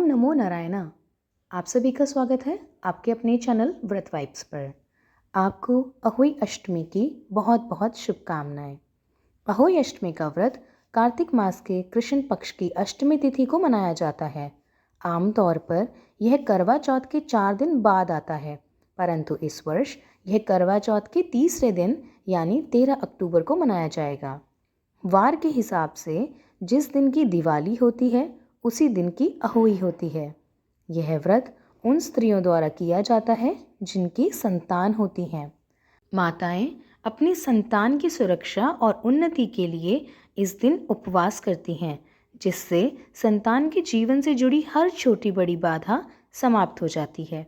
नमो नारायणा। आप सभी का स्वागत है आपके अपने चैनल व्रत वाइब्स पर। आपको अहोई अष्टमी की बहुत बहुत शुभकामनाएं। अहोई अष्टमी का व्रत कार्तिक मास के कृष्ण पक्ष की अष्टमी तिथि को मनाया जाता है। आमतौर पर यह करवा चौथ के 4 दिन बाद आता है, परंतु इस वर्ष यह करवा चौथ के तीसरे दिन यानी 13 अक्टूबर को मनाया जाएगा। वार के हिसाब से जिस दिन की दिवाली होती है उसी दिन की अहोई होती है। यह व्रत उन स्त्रियों द्वारा किया जाता है जिनकी संतान होती हैं। माताएं अपनी संतान की सुरक्षा और उन्नति के लिए इस दिन उपवास करती हैं, जिससे संतान के जीवन से जुड़ी हर छोटी बड़ी बाधा समाप्त हो जाती है।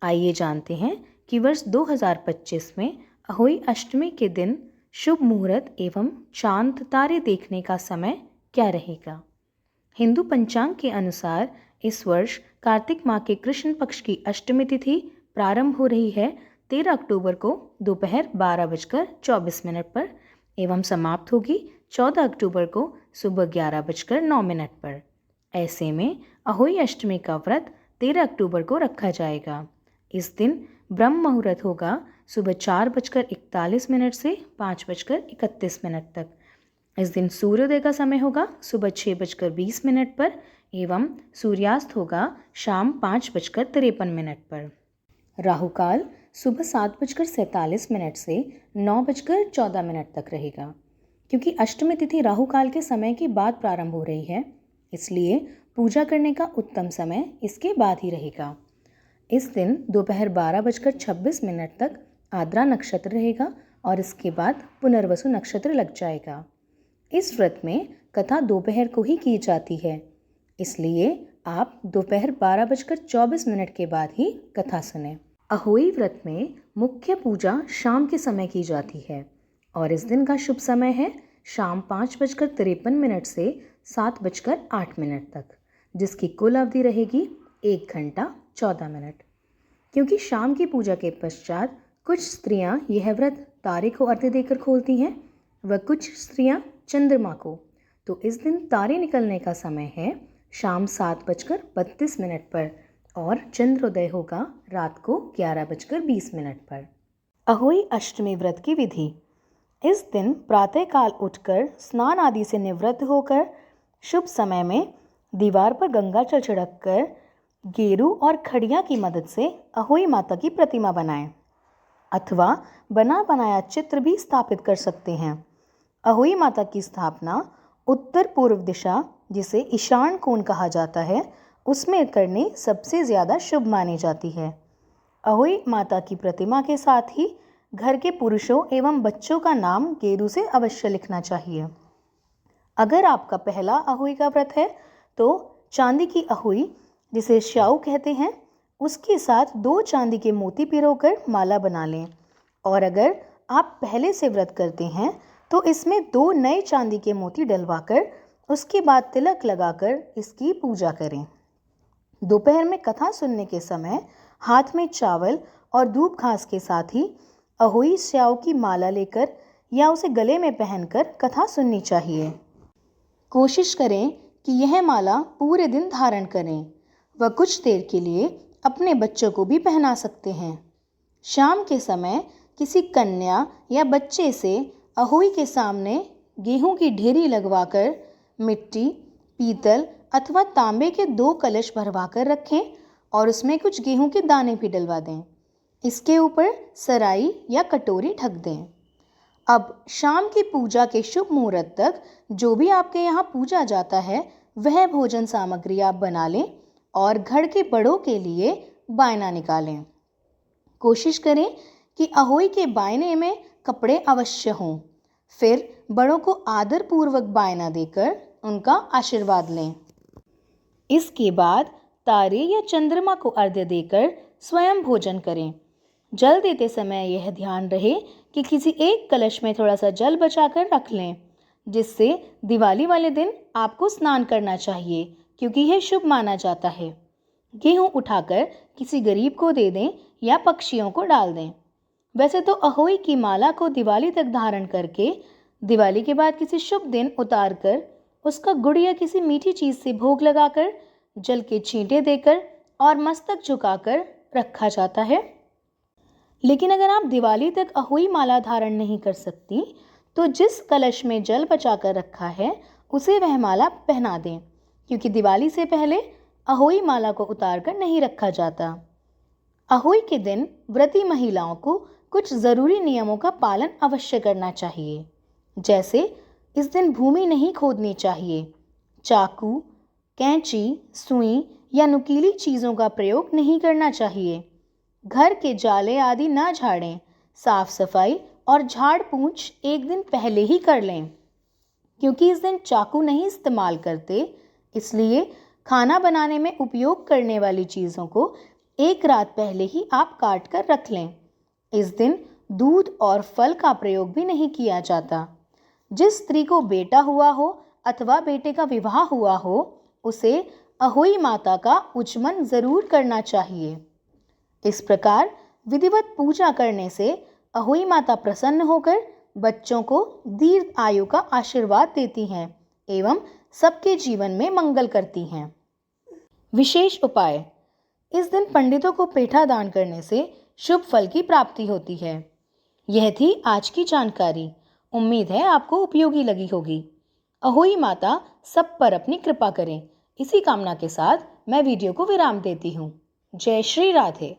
आइए जानते हैं कि वर्ष 2025 में अहोई अष्टमी के दिन शुभ मुहूर्त एवं चांद तारे देखने का समय क्या रहेगा। हिंदू पंचांग के अनुसार इस वर्ष कार्तिक माह के कृष्ण पक्ष की अष्टमी तिथि प्रारंभ हो रही है 13 अक्टूबर को दोपहर 12:24 पर एवं समाप्त होगी 14 अक्टूबर को सुबह 11:09 पर। ऐसे में अहोई अष्टमी का व्रत 13 अक्टूबर को रखा जाएगा। इस दिन ब्रह्म मुहूर्त होगा सुबह 4:41 से 5:31 तक। इस दिन सूर्योदय का समय होगा सुबह 6:20 पर एवं सूर्यास्त होगा शाम 5:53 पर। राहु काल सुबह 7:47 से 9:14 तक रहेगा। क्योंकि अष्टमी तिथि राहु काल के समय के बाद प्रारंभ हो रही है, इसलिए पूजा करने का उत्तम समय इसके बाद ही रहेगा। इस दिन दोपहर 12:26 तक आद्रा नक्षत्र रहेगा और इसके बाद पुनर्वसु नक्षत्र लग जाएगा। इस व्रत में कथा दोपहर को ही की जाती है, इसलिए आप दोपहर 12:24 के बाद ही कथा सुनें। अहोई व्रत में मुख्य पूजा शाम के समय की जाती है और इस दिन का शुभ समय है शाम 5:53 से 7:08 तक, जिसकी कुल अवधि रहेगी 1 घंटा 14 मिनट। क्योंकि शाम की पूजा के पश्चात कुछ स्त्रियां यह व्रत तारे को अर्घ्य देकर खोलती हैं व कुछ स्त्रियां चंद्रमा को, तो इस दिन तारे निकलने का समय है शाम 7:32 पर और चंद्रोदय होगा रात को 11:20 पर। अहोई अष्टमी व्रत की विधि। इस दिन प्रातःकाल उठकर स्नान आदि से निवृत्त होकर शुभ समय में दीवार पर गंगाजल छिड़ककर गेरू और खड़िया की मदद से अहोई माता की प्रतिमा बनाएं अथवा बना बनाया चित्र भी स्थापित कर सकते हैं। अहोई माता की स्थापना उत्तर पूर्व दिशा, जिसे ईशान कोण कहा जाता है, उसमें करनी सबसे ज़्यादा शुभ मानी जाती है। अहोई माता की प्रतिमा के साथ ही घर के पुरुषों एवं बच्चों का नाम गेरू से अवश्य लिखना चाहिए। अगर आपका पहला अहोई का व्रत है तो चांदी की अहोई, जिसे श्याऊ कहते हैं, उसके साथ 2 चांदी के मोती पिरोकर माला बना लें। और अगर आप पहले से व्रत करते हैं तो इसमें 2 नए चांदी के मोती डलवाकर उसके बाद तिलक लगाकर इसकी पूजा करें। दोपहर में कथा सुनने के समय हाथ में चावल और धूप घास के साथ ही अहोई श्याऊ की माला लेकर या उसे गले में पहनकर कथा सुननी चाहिए। कोशिश करें कि यह माला पूरे दिन धारण करें व कुछ देर के लिए अपने बच्चों को भी पहना सकते हैं। शाम के समय किसी कन्या या बच्चे से अहोई के सामने गेहूं की ढेरी लगवाकर मिट्टी, पीतल अथवा तांबे के 2 कलश भरवाकर रखें और उसमें कुछ गेहूं के दाने भी डलवा दें। इसके ऊपर सराई या कटोरी ढक दें। अब शाम की पूजा के शुभ मुहूर्त तक जो भी आपके यहाँ पूजा जाता है वह भोजन सामग्री आप बना लें और घर के बड़ों के लिए बायना निकालें। कोशिश करें कि अहोई के बायने में कपड़े अवश्य हों। फिर बड़ों को आदर पूर्वक बायना देकर उनका आशीर्वाद लें। इसके बाद तारे या चंद्रमा को अर्घ्य देकर स्वयं भोजन करें। जल देते समय यह ध्यान रहे कि किसी एक कलश में थोड़ा सा जल बचाकर रख लें, जिससे दिवाली वाले दिन आपको स्नान करना चाहिए, क्योंकि यह शुभ माना जाता है। गेहूं उठाकर किसी गरीब को दे दें या पक्षियों को डाल दें। वैसे तो अहोई की माला को दिवाली तक धारण करके दिवाली के बाद किसी शुभ दिन उतार कर उसका गुड़ या किसी मीठी चीज़ से भोग लगाकर जल के छींटे देकर और मस्तक झुकाकर रखा जाता है। लेकिन अगर आप दिवाली तक अहोई माला धारण नहीं कर सकती तो जिस कलश में जल बचाकर रखा है उसे वह माला पहना दें, क्योंकि दिवाली से पहले अहोई माला को उतार कर नहीं रखा जाता। अहोई के दिन व्रती महिलाओं को कुछ ज़रूरी नियमों का पालन अवश्य करना चाहिए, जैसे इस दिन भूमि नहीं खोदनी चाहिए, चाकू, कैंची, सुई या नुकीली चीज़ों का प्रयोग नहीं करना चाहिए, घर के जाले आदि ना झाड़ें, साफ सफाई और झाड़ पूंछ एक दिन पहले ही कर लें, क्योंकि इस दिन चाकू नहीं इस्तेमाल करते, इसलिए खाना बनाने में उपयोग करने वाली चीज़ों को एक रात पहले ही आप काट कर रख लें। इस दिन दूध और फल का प्रयोग भी नहीं किया जाता। जिस स्त्री को बेटा हुआ हो अथवा बेटे का विवाह हुआ हो उसे अहोई माता का उचमन जरूर करना चाहिए। इस प्रकार विधिवत पूजा करने से अहोई माता प्रसन्न होकर बच्चों को दीर्घ आयु का आशीर्वाद देती हैं एवं सबके जीवन में मंगल करती हैं। विशेष उपाय: इस दिन पंडितों को पेठा दान करने से शुभ फल की प्राप्ति होती है। यह थी आज की जानकारी। उम्मीद है आपको उपयोगी लगी होगी। अहोई माता सब पर अपनी कृपा करें। इसी कामना के साथ मैं वीडियो को विराम देती हूँ। जय श्री राधे।